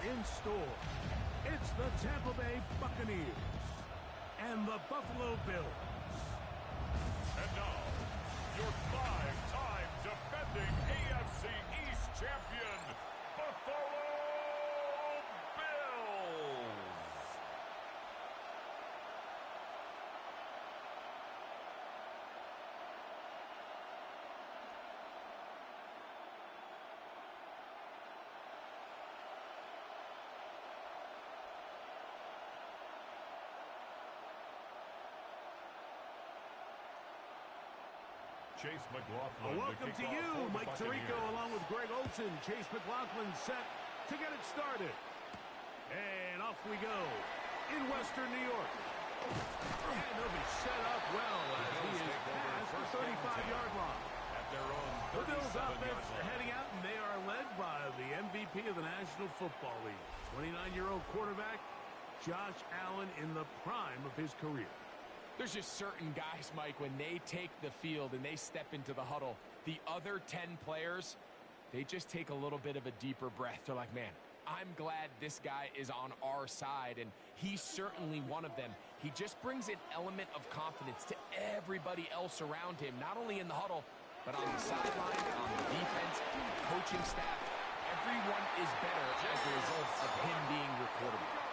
in store. It's the Tampa Bay Buccaneers and the Buffalo Bills. And now, your 5-time defending AFC East champion, Buffalo Bills. Chase McLaughlin. Welcome to you, Mike Tirico, along with Greg Olsen. Chase McLaughlin set to get it started. And off we go in Western New York. And they'll be set up well as he is past the 35-yard line. At their own 37-yard line. The Bills offense heading out, and they are led by the MVP of the National Football League, 29-year-old quarterback Josh Allen in the prime of his career. There's just certain guys, Mike, when they take the field and they step into the huddle, the other 10 players, they just take a little bit of a deeper breath. They're like, man, I'm glad this guy is on our side, and he's certainly one of them. He just brings an element of confidence to everybody else around him, not only in the huddle, but on the sideline, on the defense, coaching staff. Everyone is better as a result of him being your quarterback.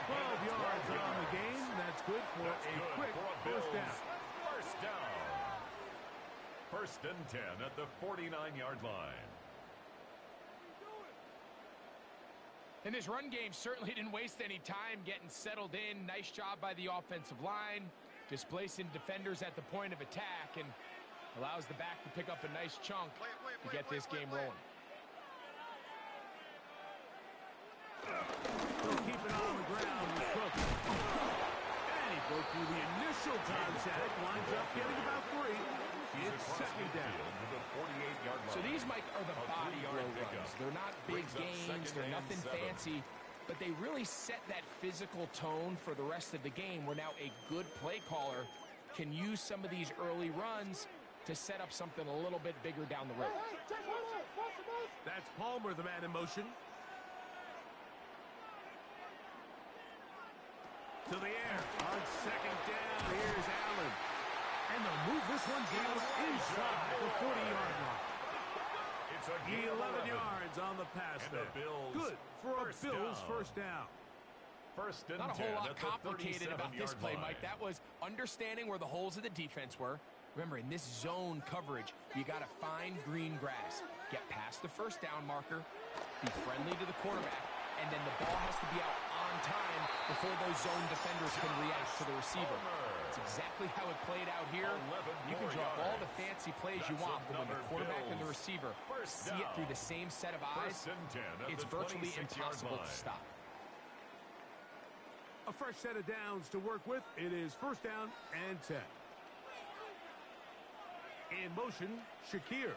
12 yards on the game. That's good for a quick first down. First down. First and 10 at the 49-yard line. And this run game certainly didn't waste any time getting settled in. Nice job by the offensive line, displacing defenders at the point of attack, and allows the back to pick up a nice chunk to get this game rolling. He'll keep it on the ground with Cook. And he broke through the initial contact, winds up getting about 3. It's second down. So these, Mike, are the body blow runs. They're not big gains, they're nothing fancy, but they really set that physical tone for the rest of the game, where now a good play caller can use some of these early runs to set up something a little bit bigger down the road. That's Palmer, the man in motion. To the air on second down. Here's Allen. And they'll move this one down inside the 40-yard line. 11 yards on the pass there. Good for a Bills first down. First and Not a 10 whole lot complicated about this play, Mike. That was understanding where the holes of the defense were. Remember, in this zone coverage, you got to find green grass. Get past the first down marker, be friendly to the quarterback, and then the ball has to be out on time before those zone defenders can react to the receiver. That's exactly how it played out here. You can draw all the fancy plays you want, but when the quarterback and the receiver see it through the same set of eyes, it's virtually impossible to stop. A fresh set of downs to work with. It is first down and 10. In motion, Shakir.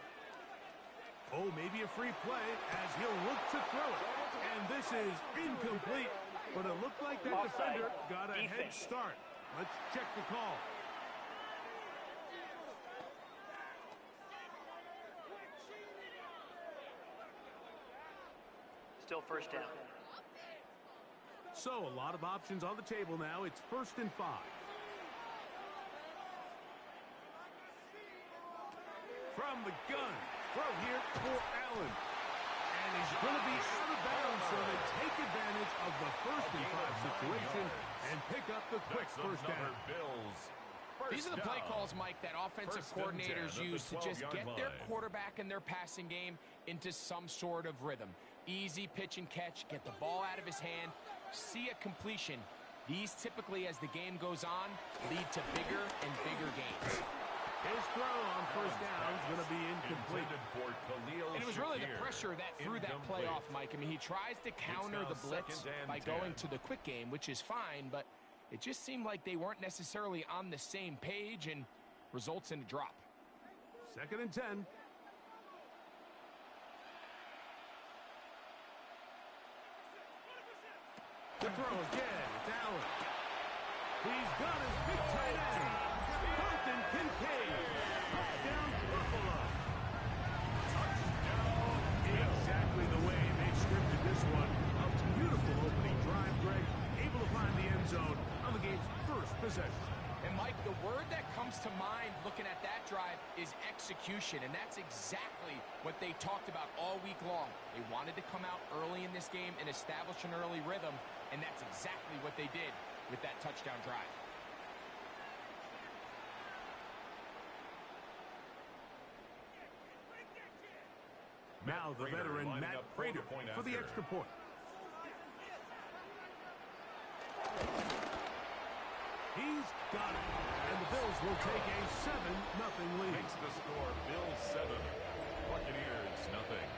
Oh, maybe a free play as he'll look to throw it. And this is incomplete, but it looked like that defender got a head start. Let's check the call. Still first down. So, a lot of options on the table now. It's first and 5. From the gun, throw here for Allen. And he's going to be out of bounds, so they take advantage of the first and 5 situation and pick up the quick first down. These are the play calls, Mike, that offensive coordinators use to just get their quarterback and their passing game into some sort of rhythm. Easy pitch and catch, get the ball out of his hand, see a completion. These typically, as the game goes on, lead to bigger and bigger gains. His throw on first down is going to be incomplete. And it was really the pressure that threw that play off, Mike. I mean, he tries to counter the blitz by going to the quick game, which is fine, but it just seemed like they weren't necessarily on the same page and results in a drop. Second and 10. The throw again. It's Allen. He's got his big tight end. Dalton Kincaid. Touchdown, Buffalo. Touchdown. Exactly the way they scripted this one. A possession. And, Mike, the word that comes to mind looking at that drive is execution, and that's exactly what they talked about all week long. They wanted to come out early in this game and establish an early rhythm, and that's exactly what they did with that touchdown drive. Now the veteran Matt Prater for the extra point. He's got it. And the Bills will take a 7-0 lead. Makes the score Bills 7, Buccaneers nothing.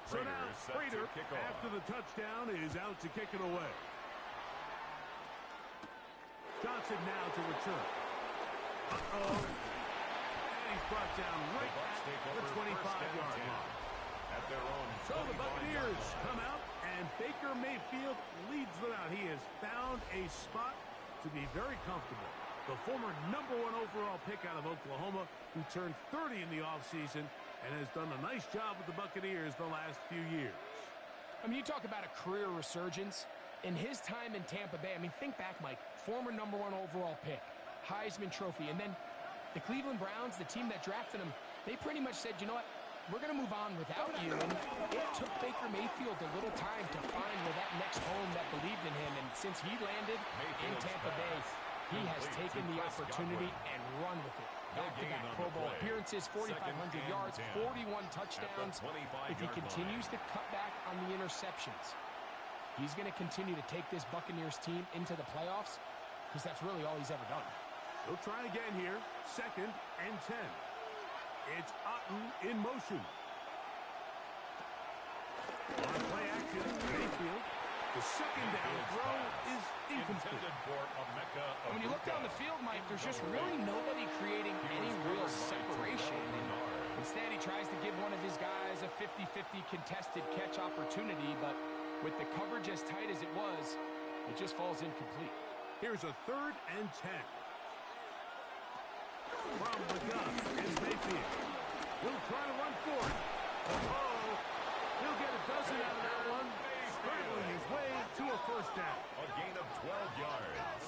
So now Prater, after the touchdown, is out to kick it away. Johnson now to return. And he's brought down right at the 25-yard line. So the Buccaneers come out, and Baker Mayfield leads them out. He has found a spot to be very comfortable. The former #1 overall pick out of Oklahoma, who turned 30 in the offseason, and has done a nice job with the Buccaneers the last few years. I mean, you talk about a career resurgence. In his time in Tampa Bay, I mean, think back, Mike. Former #1 overall pick, Heisman Trophy, and then the Cleveland Browns, the team that drafted him, they pretty much said, you know what, we're going to move on without you. And it took Baker Mayfield a little time to find that next home that believed in him. And since he landed in Tampa Bay, he has taken the opportunity and run with it. Back-to-back Pro Bowl appearances, 4,500 yards, 41 touchdowns. If he continues to cut back on the interceptions, he's going to continue to take this Buccaneers team into the playoffs, because that's really all he's ever done. He'll try again here. 2nd and 10. It's Otten in motion. On play action, Mayfield. The second down throw is incomplete. When you look down the field, Mike, there's just really nobody creating any real separation. And instead, he tries to give one of his guys a 50-50 contested catch opportunity, but with the coverage as tight as it was, it just falls incomplete. Here's a 3rd and 10. From the gun is Mayfield. He'll try to run for it. He'll get a dozen out of that one. Scrambling his way to a first down. A gain of 12 yards.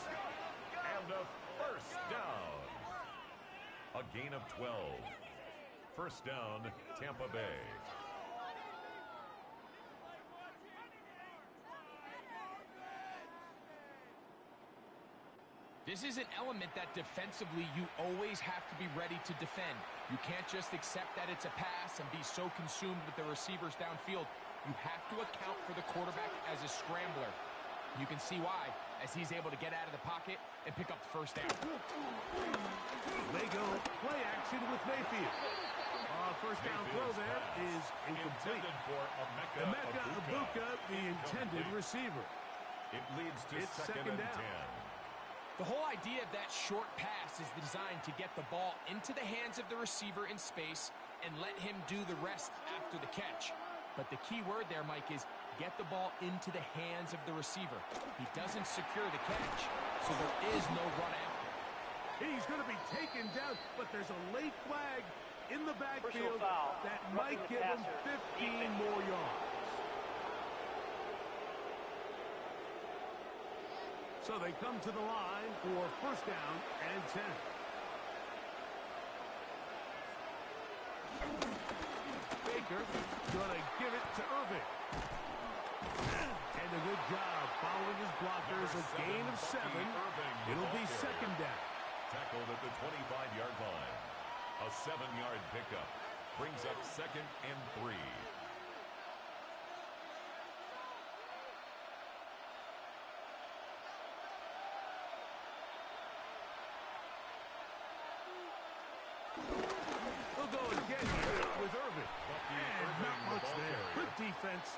And a first down. A gain of 12. First down, Tampa Bay. This is an element that defensively you always have to be ready to defend. You can't just accept that it's a pass and be so consumed with the receivers downfield. You have to account for the quarterback as a scrambler. You can see why, as he's able to get out of the pocket and pick up the first down. They go play action with Mayfield. First down throw there is incomplete. Emeka Egbuka, the intended receiver. It leads to second and 10. The whole idea of that short pass is designed to get the ball into the hands of the receiver in space and let him do the rest after the catch. But the key word there, Mike, is get the ball into the hands of the receiver. He doesn't secure the catch, so there is no run after. He's going to be taken down, but there's a late flag in the backfield that might give him 15 more yards. So they come to the line for first down and 10. Baker going to give it to Irving. And a good job following his blockers. A gain of 7. It'll be second down. Tackled at the 25-yard line. A 7-yard pickup. Brings up 2nd and 3. We'll go again here with Irving. And not much there. Good defense.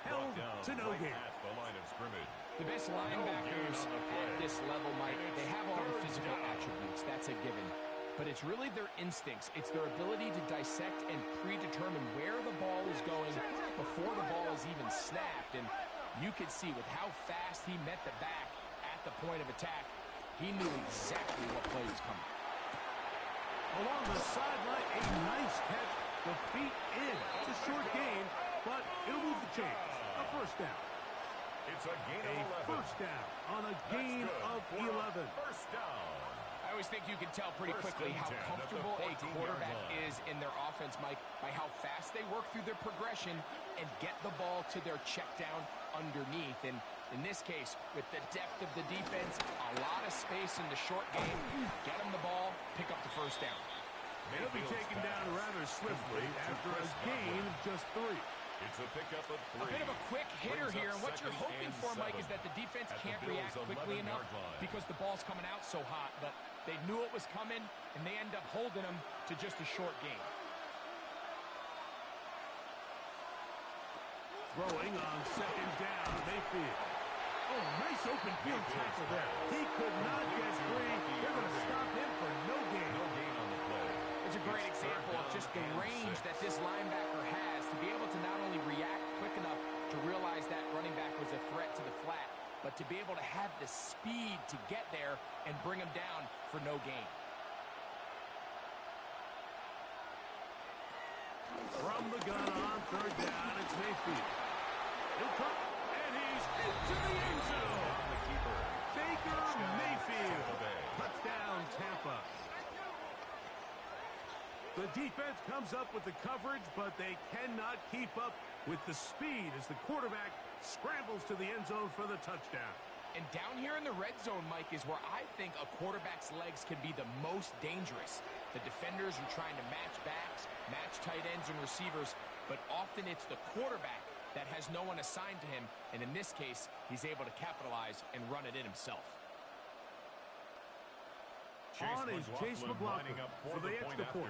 Held to no gain. The line of scrimmage. The best linebackers at this level, Mike, they have all the physical attributes. That's a given. but it's really their instincts. It's their ability to dissect and predetermine where the ball is going before the ball is even snapped. And you could see with how fast he met the back at the point of attack, he knew exactly what play was coming. Along the sideline, a nice catch. The feet in. It's a short gain, but it'll move the chains. A first down. It's a gain of 11. First down on a gain of 11. First down. I always think you can tell pretty quickly how comfortable a quarterback is in their offense, Mike, by how fast they work through their progression and get the ball to their check down underneath. And in this case, with the depth of the defense, a lot of space in the short game, get them the ball, pick up the first down. He'll be taken down rather swiftly after a gain of just 3. It's a pickup of 3. A bit of a quick hitter here, and what you're hoping for, Mike, is that the defense can't react quickly enough because the ball's coming out so hot, but they knew it was coming, and they end up holding them to just a short gain. Throwing on second down, Mayfield. Oh, nice open field tackle there. He could not get free. They're going to stop him for no gain. No gain on the play. It's a great example of just the range that this linebacker has to be able to not only react quick enough to realize that running back was a threat to the flat, but to be able to have the speed to get there and bring him down for no gain. From the gun on third down, it's Mayfield. He'll come, and he's into the end zone. The keeper. Baker Mayfield. Touchdown, Tampa. The defense comes up with the coverage, but they cannot keep up with the speed as the quarterback scrambles to the end zone for the touchdown. And down here in the red zone, Mike, is where I think a quarterback's legs can be the most dangerous. The defenders are trying to match backs, match tight ends and receivers, but often it's the quarterback that has no one assigned to him, and in this case, he's able to capitalize and run it in himself. On is Chase McLaughlin for the extra point.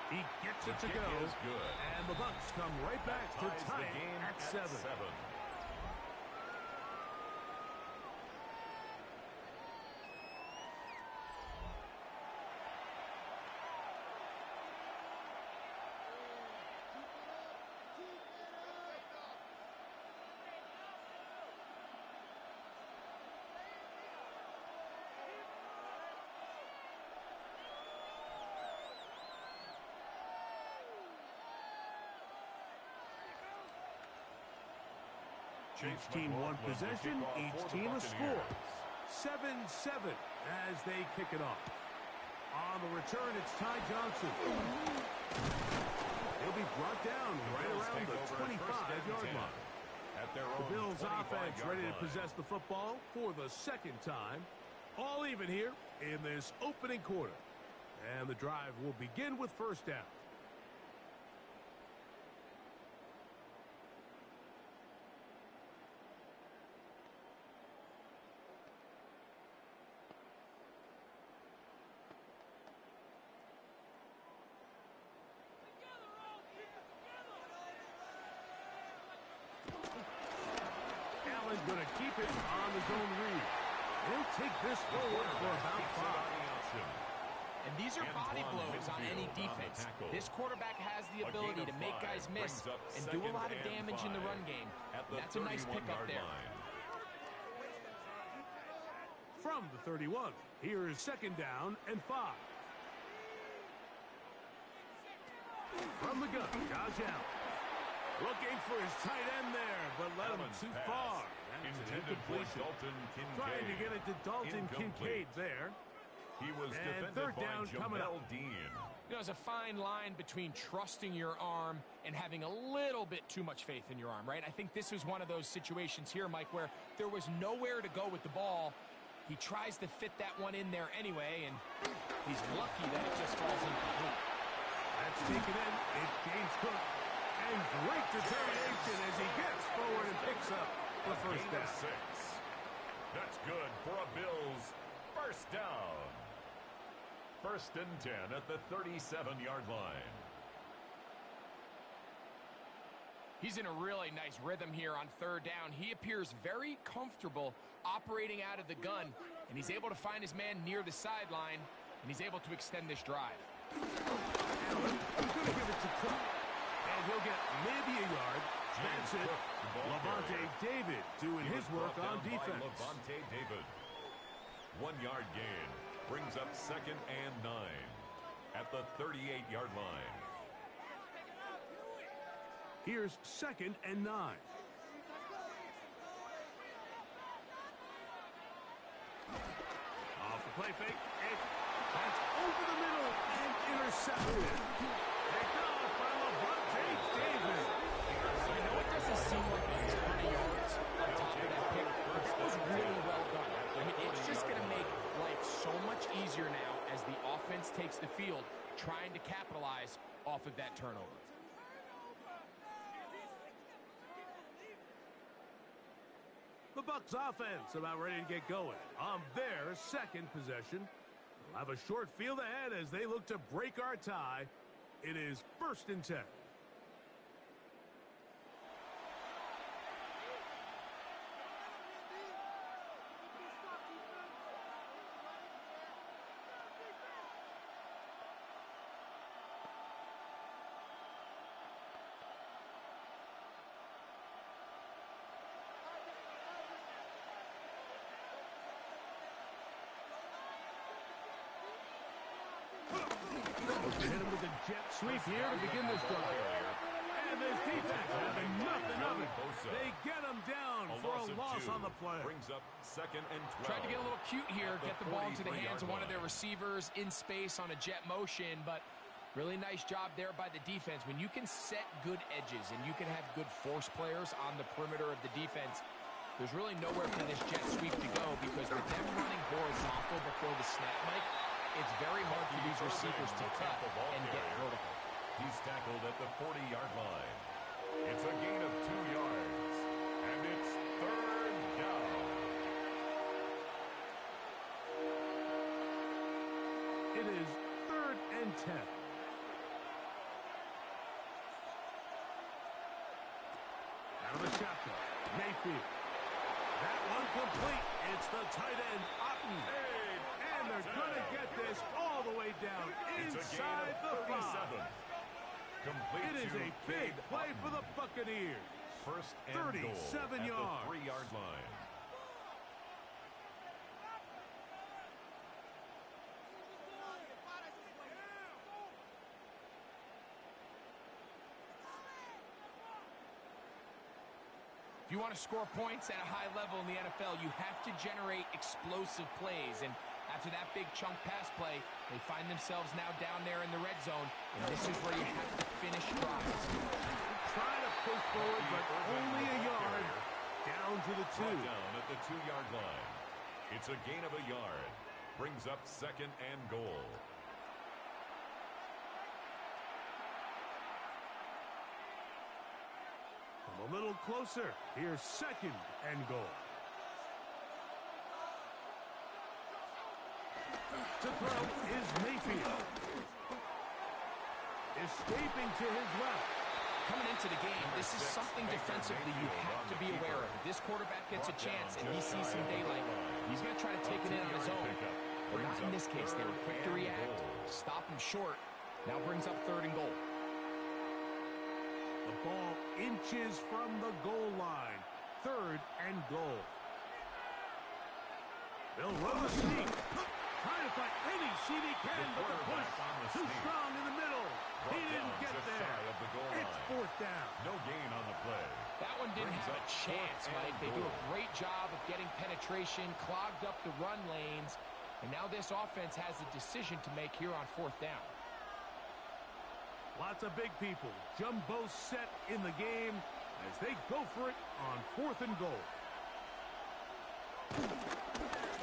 He gets it to go, and the Bucs come right back to tie it at 7. Each team one possession, each team a score. 7-7 as they kick it off. On the return, it's Ty Johnson. He'll be brought down right around the 25-yard line. The Bills offense ready to possess the football for the second time. All even here in this opening quarter. And the drive will begin with first down. Allen going to keep it on his own read. He'll take this forward for about 5. And these are body blows on any defense. This quarterback has the ability to make guys miss and do a lot of damage in the run game. That's a nice pickup there. From the 31, here is second down and 5. From the gun, Josh Allen. Looking for his tight end there, but let him too far. That's an incompletion. Trying to get it to Dalton Kincaid there. He was and defended third by down coming up. Dean. You know, there's a fine line between trusting your arm and having a little bit too much faith in your arm, right? I think this was one of those situations here, Mike, where there was nowhere to go with the ball. He tries to fit that one in there anyway, and he's lucky that it just falls incomplete. That's taken in. It's James Cook. And great determination as he gets forward and picks up the first down. 6. That's good for a Bills first down. First and 10 at the 37-yard line. He's in a really nice rhythm here on third down. He appears very comfortable operating out of the gun, and he's able to find his man near the sideline, and he's able to extend this drive. Allen, he's going to give it to Cook, and he'll get maybe a yard. That's it. Levante David doing his work on defense. Levante David. 1 yard gain brings up 2nd and 9 at the 38-yard line. Here's 2nd and 9. Off the play fake. That's over the middle and intercepted. Picked off by Levante David. I know it doesn't seem like a ton of yards on top of that pick, but that was really well done. I mean, it's just going to make life so much easier now as the offense takes the field, trying to capitalize off of that turnover. The Bucs offense about ready to get going on their 2nd possession. They'll have a short field ahead as they look to break our tie. It is 1st and 10. Hit him with a jet sweep here to begin this drive. And this defense having nothing of it. They get him down for a loss on the play. Brings up 2nd and 12. Tried to get a little cute here, get the ball into the hands of one of their receivers in space on a jet motion, but really nice job there by the defense. When you can set good edges and you can have good force players on the perimeter of the defense, there's really nowhere for this jet sweep to go, because with them running horizontal before the snap, Mike, it's very hard for these receivers to cut and get vertical. He's tackled at the 40-yard line. It's a gain of 2 yards, and it's 3rd down. It is 3rd and 10. Out of the shotgun, Mayfield. That one complete. It's the tight end, Otten. And they're going to get this all the way down inside the 5. Complete. It is a big play for the Buccaneers. 1st and 37 goal yards. at the 3-yard line. If you want to score points at a high level in the NFL, you have to generate explosive plays. And after that big chunk pass play, they find themselves now down there in the red zone, and this is where you have to finish drives. Trying to push forward, but only a yard. Down to the 2. Down at the 2-yard line. It's a gain of a yard. Brings up 2nd and goal. A little closer. Here's 2nd and goal. To throw is Mayfield. Escaping to his left. Coming into the game, this is something defensively you have to be aware of. If this quarterback gets a chance and he sees some daylight, he's going to try to take it in on his own. But not in this case. They were quick to react, stop him short. Now brings up 3rd and goal. The ball inches from the goal line. 3rd and goal. They'll run the sneak. Trying to find any seat he can, but the push too strong in the middle. He didn't get there. It's 4th down. No gain on the play. That one didn't have a chance, Mike. They do a great job of getting penetration, clogged up the run lanes, and now this offense has a decision to make here on 4th down. Lots of big people. Jumbo set in the game as they go for it on 4th and goal.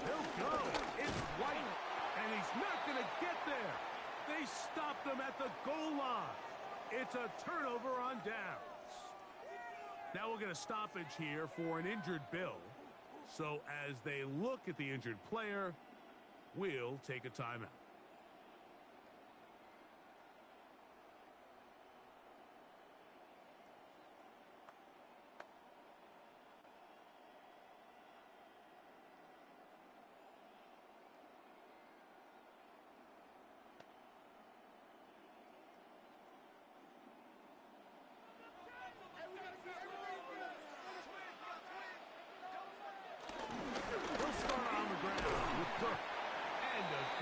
They'll go. It's White, and he's not going to get there. They stopped him at the goal line. It's a turnover on downs. Now we'll get a stoppage here for an injured Bill. So as they look at the injured player, we'll take a timeout.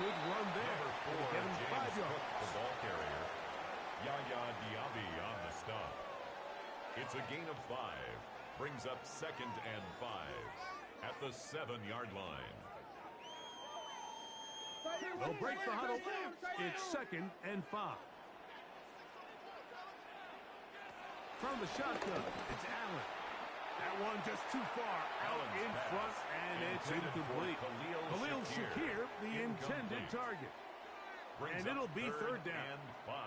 Good run there. Number 4, Get him James 5 yards. Cook, the ball carrier. Yaya Diaby on the stop. It's a gain of 5. Brings up 2nd and 5 at the 7-yard line. They'll break the huddle. It's 2nd and 5. From the shotgun, it's Allen. That one just too far out in front, and it's incomplete. Khalil Shakir, the intended target. And it'll be 3rd down. And 5.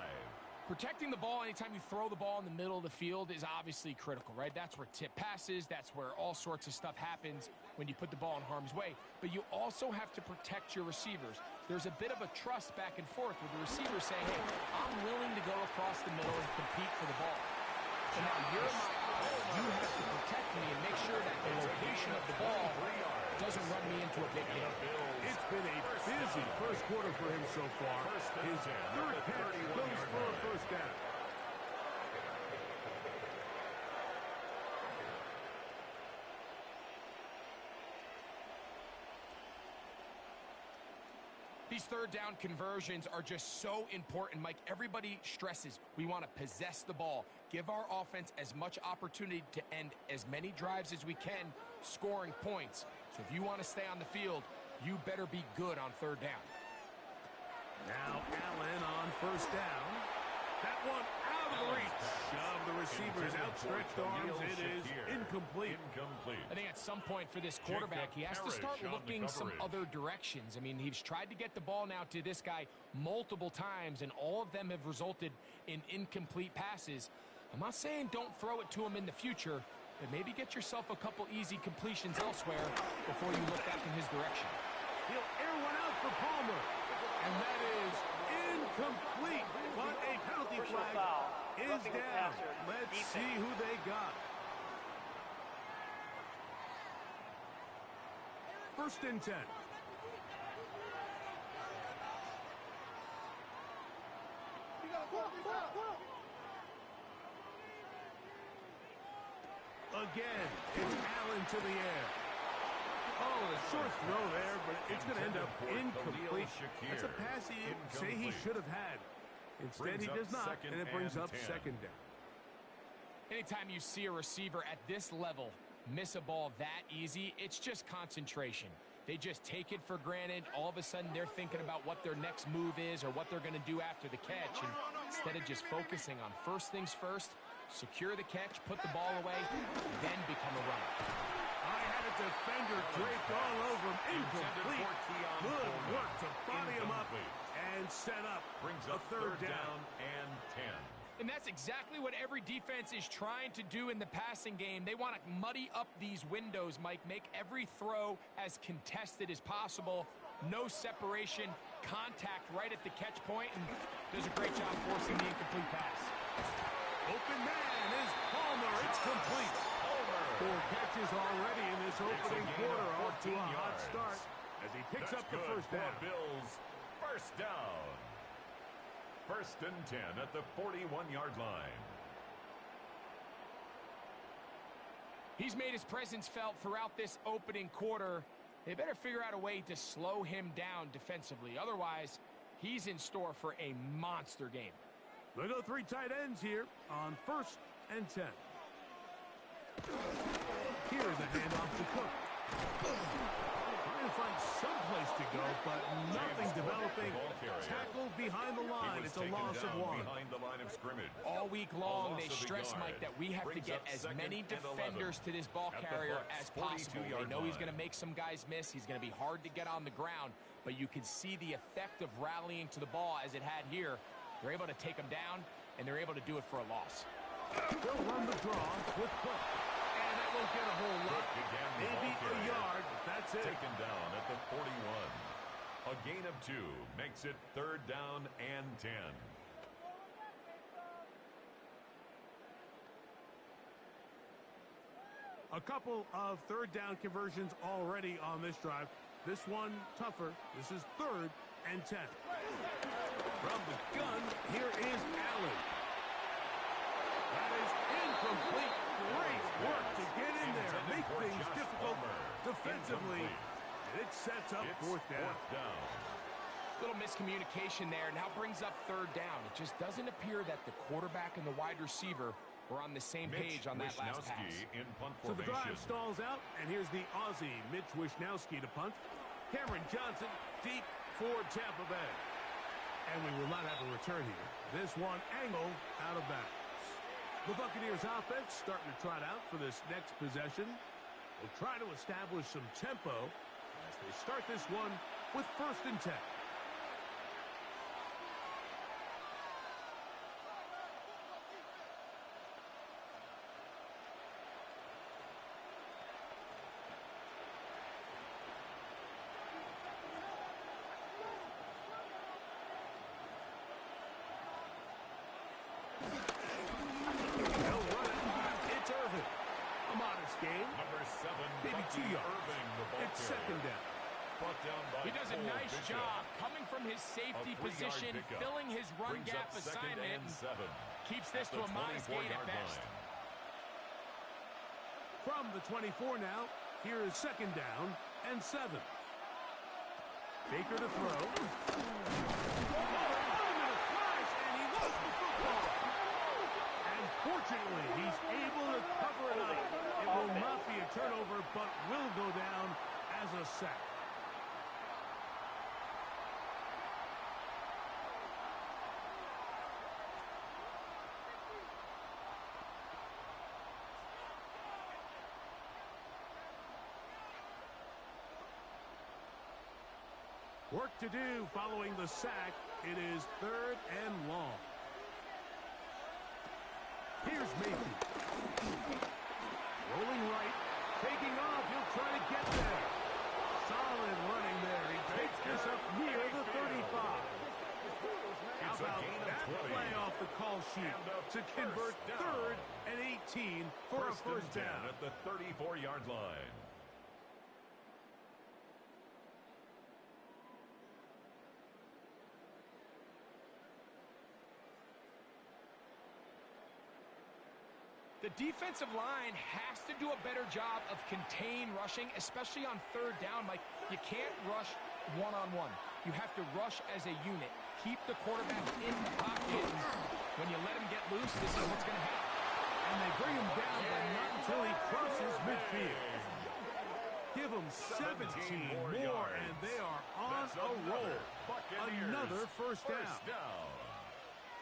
Protecting the ball anytime you throw the ball in the middle of the field is obviously critical, right? That's where tip passes, that's where all sorts of stuff happens when you put the ball in harm's way. But you also have to protect your receivers. There's a bit of a trust back and forth with the receiver saying, hey, I'm willing to go across the middle and compete for the ball. And now you're my eye. You have to protect me and make sure that the location of the ball doesn't run me into a big hit. It's been a busy first quarter for him so far. His 3rd catch goes for a 1st down. These 3rd down conversions are just so important, Mike. Everybody stresses we want to possess the ball, give our offense as much opportunity to end as many drives as we can, scoring points. So if you want to stay on the field, you better be good on 3rd down. Now Allen on 1st down. That one out of the reach of the receiver's outstretched arms. It is incomplete. I think at some point for this quarterback, he has to start looking some other directions. I mean, he's tried to get the ball now to this guy multiple times, and all of them have resulted in incomplete passes. I'm not saying don't throw it to him in the future, but maybe get yourself a couple easy completions elsewhere before you look back in his direction. He'll air one out for Palmer, and that is incomplete, but a penalty flag is down. Let's see who they got. 1st and 10. Again, it's Allen to the air. Oh, a short throw there, but it's going to end up incomplete. That's a pass he'd say he should have had. Instead, he does not, and it brings up 2nd down. Anytime you see a receiver at this level miss a ball that easy, it's just concentration. They just take it for granted. All of a sudden, they're thinking about what their next move is or what they're going to do after the catch. And instead of just focusing on first things first, secure the catch, put the ball away, then become a runner. I had a defender draped all over him. Incomplete. Good work to body him up and set up. Brings up 3rd down and 10. And that's exactly what every defense is trying to do in the passing game. They want to muddy up these windows, Mike, make every throw as contested as possible. No separation, contact right at the catch point, and does a great job forcing the incomplete pass. Open man is Palmer. It's complete. 4 catches already in this opening quarter, off to a hot start as he picks up the 1st down. Bills, 1st down. 1st and 10 at the 41-yard line. He's made his presence felt throughout this opening quarter. They better figure out a way to slow him down defensively. Otherwise, he's in store for a monster game. They go 3 tight ends here on 1st and 10. Here's a handoff to Cook. Trying to find some place to go, but nothing developing. Tackled behind the line. It's a loss of 1. Behind the line of scrimmage. All week long, they stress, Mike, that we have to get as many defenders to this ball carrier as possible. They know he's going to make some guys miss. He's going to be hard to get on the ground, but you can see the effect of rallying to the ball as it had here. They're able to take him down, and they're able to do it for a loss. They'll run the draw with Cook. And that won't get a whole lot. Maybe a yard, but that's it. Taken down at the 41. A gain of 2 makes it 3rd down and 10. A couple of 3rd down conversions already on this drive. This one tougher. This is 3rd and 10. From the gun, here is Allen. That is incomplete. Great work to get in there, make things difficult defensively. And it sets up 4th down. Little miscommunication there. Now brings up third down. It just doesn't appear that the quarterback and the wide receiver were on the same page on that last pass. In punt so the formation. drive stalls out, and here's the Aussie, Mitch Wishnowsky, to punt. Cameron Johnson deep for Tampa Bay. And we will not have a return here. This one angled out of bounds. The Buccaneers offense starting to trot out for this next possession. They'll try to establish some tempo as they start this one with 1st and 10. Maybe 2 yards. It's second down. He does a nice job coming from his safety position, filling his run gap assignment, and keeps this to a modest gain at best. From the 24 now, here is 2nd down and 7. Baker to throw. And he lost the football. And fortunately, he's able to cover it up. It will not be a turnover, but will go down as a sack. Work to do following the sack. It is 3rd and long. Here's Mayfield. Rolling right. Taking off. He'll try to get there. Solid running there. He takes this up near the 35. How about that play off the call sheet to convert 3rd and 18 for a first down at the 34-yard line. The defensive line has to do a better job of contain rushing, especially on 3rd down. Like, you can't rush one-on-one. You have to rush as a unit. Keep the quarterback in the pocket. When you let him get loose, this is what's going to happen. And they bring him down, but not until he crosses midfield. Give them 17 more, and they are on a roll. Another first down.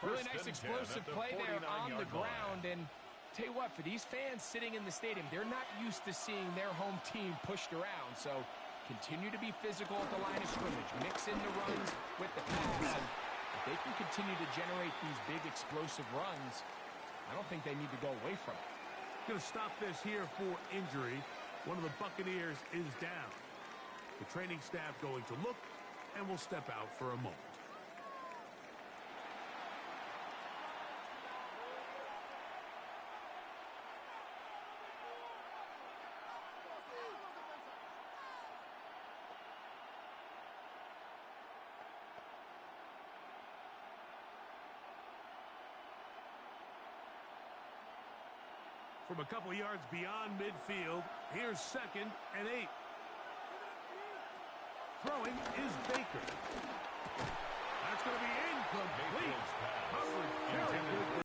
Really nice explosive play there on the ground, and tell you what, for these fans sitting in the stadium, they're not used to seeing their home team pushed around. So continue to be physical at the line of scrimmage. Mix in the runs with the pass. And if they can continue to generate these big explosive runs, I don't think they need to go away from it. Going to stop this here for injury. One of the Buccaneers is down. The training staff going to look, and will step out for a moment. From a couple yards beyond midfield, here's 2nd and 8. Throwing is Baker. That's going to be incomplete. Coverage very good.